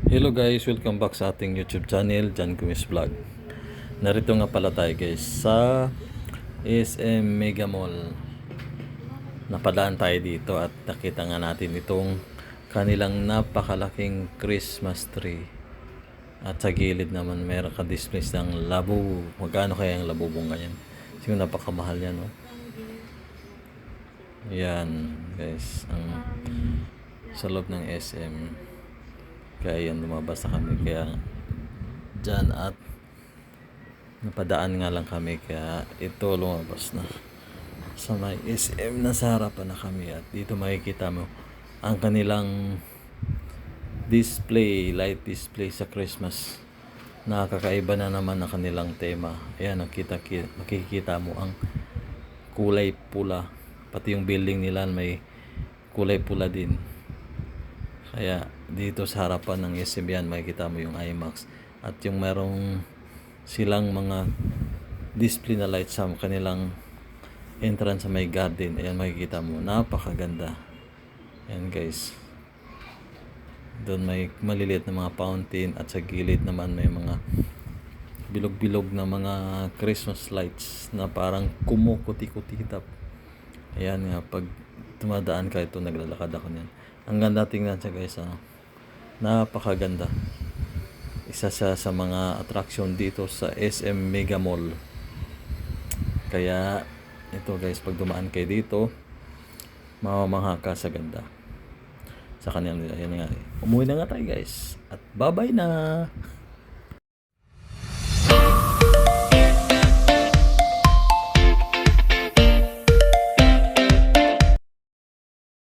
Hello guys, welcome back sa ating YouTube channel, John Gomez Vlog. Narito nga pala tayo guys sa SM Mega Mall. Napadaan tayo dito at nakita nga natin itong kanilang napakalaking Christmas tree. At sa gilid naman meron ka-display ng labo. Magkano kaya ang labubong ganyan? Kasi napakamahal yan, no? Yan guys, ang sa loob ng SM. Kaya yan, lumabas na kami kaya dyan at napadaan nga lang kami kaya ito lumabas na sa may SM. Nasa harapan na kami at dito makikita mo ang kanilang display, light display sa Christmas. Nakakaiba na naman ang kanilang tema. Ayan, makikita mo ang kulay pula, pati yung building nila may kulay pula din. Kaya dito sa harapan ng SM yan, makikita mo yung IMAX at yung merong silang mga display na lights sa kanilang entrance sa may garden. Ayan, makikita mo, napakaganda. Ayan guys, doon may maliliit na mga fountain at sa gilid naman may mga bilog-bilog na mga Christmas lights na parang kumukuti-kutitap. Ayan nga, pag tumadaan ka ito, naglalakad ako niyan. Ang ganda tingnan siya guys, napakaganda. Isa siya sa mga attraction dito sa SM Mega Mall. Kaya ito guys, pag dumaan kayo dito, mamamangha ka sa ganda sa kanila. Ayan nga, umuwi na nga tayo guys at bye bye na.